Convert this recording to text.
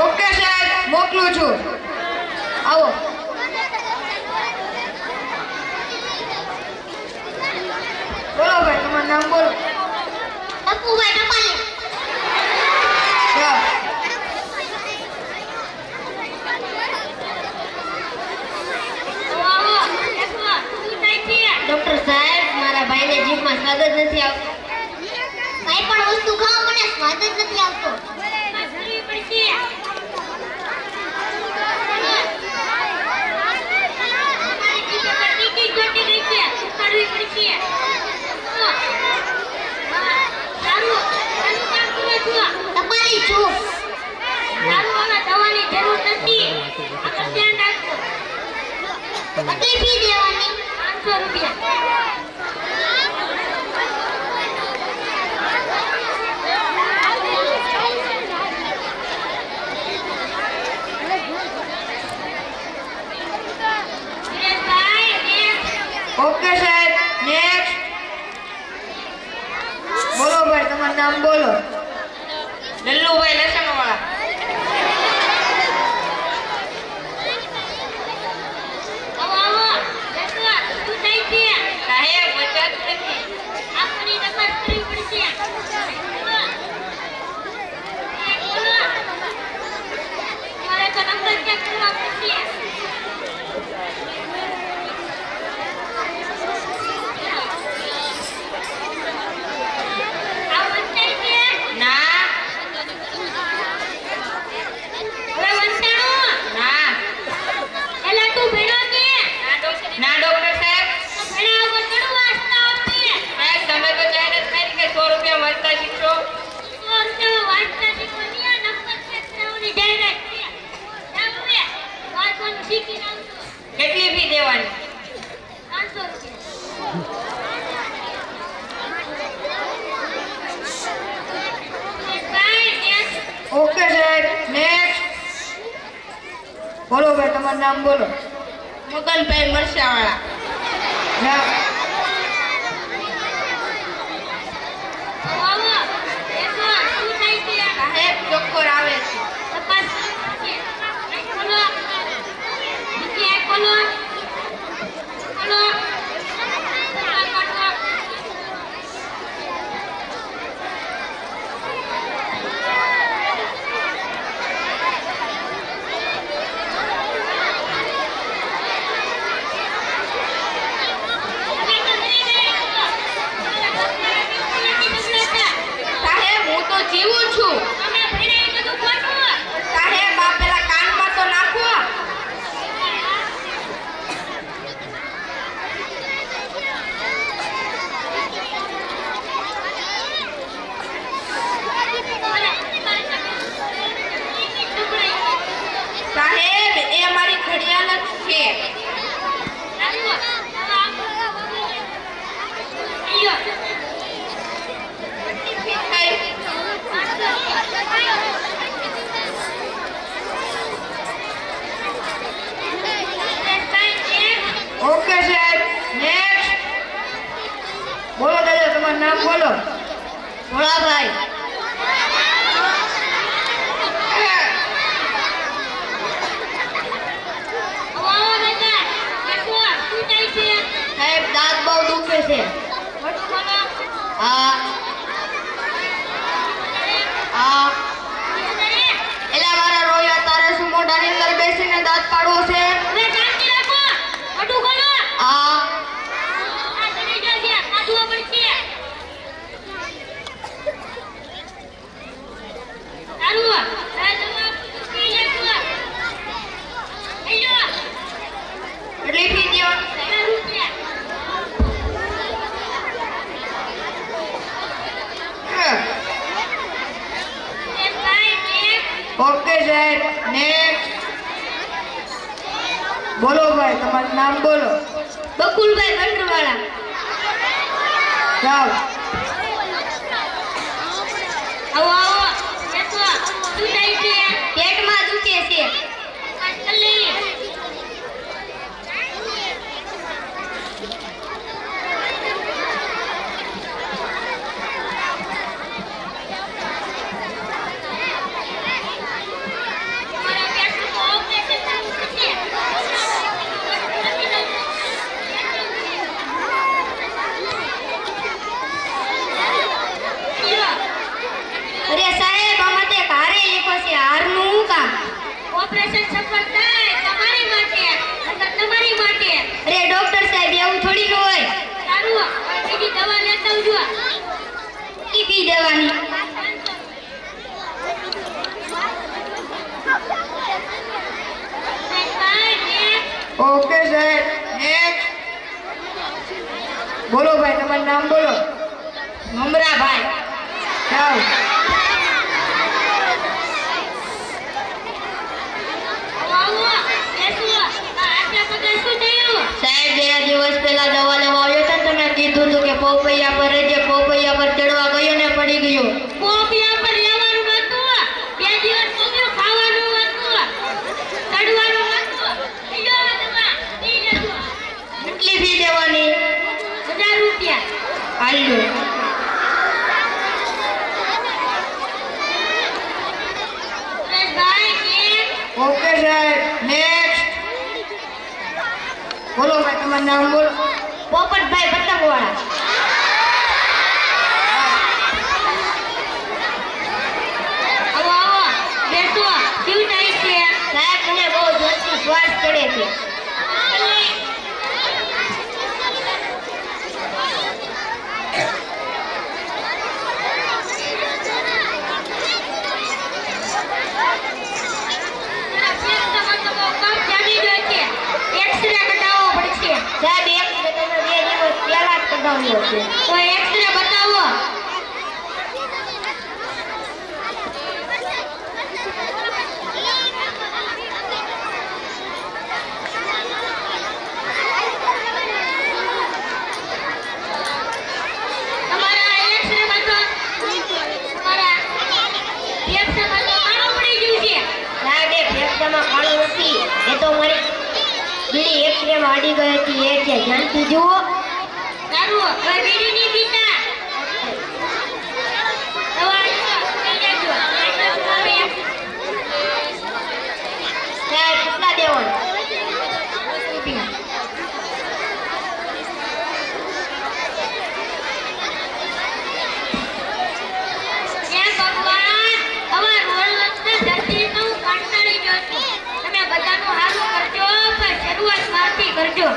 Okay સાહેબ, મોકલું છું. આવો. બોલો ભાઈ, તમારું નામ બોલો. ટપુભાઈ ટપાલી. જાઓ. ડોક્ટર સાહેબ, મારા ભાઈને જીભમાં સ્વાદ જ નથી આવતો. કઈ પણ વસ્તુ ખાઓ મને સ્વાદ જ નથી આવતો. ટપાલી છું. દવાની જરૂર નથી. ધ્યાન રાખજો. કેટલી ફી દેવાની? 500 રૂપિયા. ઓકે સાહેબ, નેક્સ્ટ. બોલો ભાઈ, તમારું નામ બોલો. લલ્લુભાઈ લસણવાળા. સાહેબ બચત નથી. આપણી તપાસ કરવી પડશે. મારે તો નંબર ચેક કરવા પડશે. આ વંચાઈ છે? ના હવે વંચાણું? ના એલા તું ભેણો કે? ના ડોક્ટર સાહેબ. તો ભેણા વગર ઘણું વાંચતા આવડે. સાહેબ તમે તો જાહેરાત કરી કે 100 રૂપિયા મળતા શીખશો. 100 રૂપિયામાં વાંચતા શીખવાની આ નંબર ચેક કરવાની જાહેરાત છે. જાવ હવે, વાંચવાનું શીખી આવજો. કેટલી ફી દેવાની? 500 રૂપિયા. ઓકે સાહેબ, નેક્સ્ટ. બોલો ભાઈ, તમારું નામ બોલો. મુગલભાઈ મરચાવાળા. જાઓ. સાહેબ ચોખ્ખો આવે છે. સાહેબ હું તો જીવું છું. સાહેબ આ પેલા કાનમાં તો નાખો. સાહેબ એ અમારી ઘડિયાળ જ છે. ઓકે સાહેબ, નેક્સ્ટ. બોલો દાદા, તમારું નામ બોલો. ભોળાભાઈ. સાહેબ દાંત બહુ દુખે છે. હા હા. એલા મારા રોયા તારે શું મોઢાની અંદર બેસીને દાંત પાડવો છે? હા કેટલી ફી દેવાની? ઓકે સાહેબ, નેક્સ્ટ. બોલો ભાઈ, તમારું નામ બોલો. બકુલભાઈ બંડરવાળા. જાઓ. આવો આવો. બેસો. શું થાય છે? પેટમાં દુખે છે. ઓકે સાહેબ નેક્સ્ટ બોલો ભાઈ તમારું નામ બોલો મમરાભાઈ. જાઓ આવો બેસો. આટલા પગાર શું થયું? સાહેબ 2 દિવસ પહેલા દવા લેવા આવ્યો હતો ને તમે કીધું હતું કે પોપૈયા પર રહેજે. પોપૈયા પર ચડવા ગયો ને પડી ગયો. પોપિયા પર રહેવાનું હતું. 2 દિવસ પગ્યું ખાવાનું હતું. ચડવાનું હતું. લ્યો દવા. ઈ લેજો. કેટલી ફી દેવાની? 1000 રૂપિયા. હાલ્યો. સુરેશભાઈ કેમ? ઓકે સાહેબ નેક્સ્ટ બોલો ભાઈ તમારું નામ બોલો પોપટભાઈ પતંગવાળા. આવો આવો બેસો. કેવું થાય છે? સાહેબ મને બહુ જોરથી શ્વાસ ચડે છે. એક્સરે કઢાવવો પડશે. સાહેબ એક તમે 2 દિવસ પહેલા જ કઢાવ્યો છે. તો એક્સરે બતાવો. તમારા એક્સરે માં તો તમારા એક્સરે માં તો કાણું પડી ગયું છે. સાહેબ એ ફેફસામાં કાળું નથી. એ તો મારી બીડી એક્સરેમાં અડી ગઈ હતી. એ છે ધ્યાનથી જુઓ. સારું હવે બીડી નહીં પીતા. દવા લ્યો, પી લેજો. સાહેબ કેટલા દેવાનું? હે ભગવાન, હવે રોજ દર્દીનો હું કંટાળી ગયો છું. તમે બધાનું સારું કરજો, પણ શરૂઆત મારથી કરજો.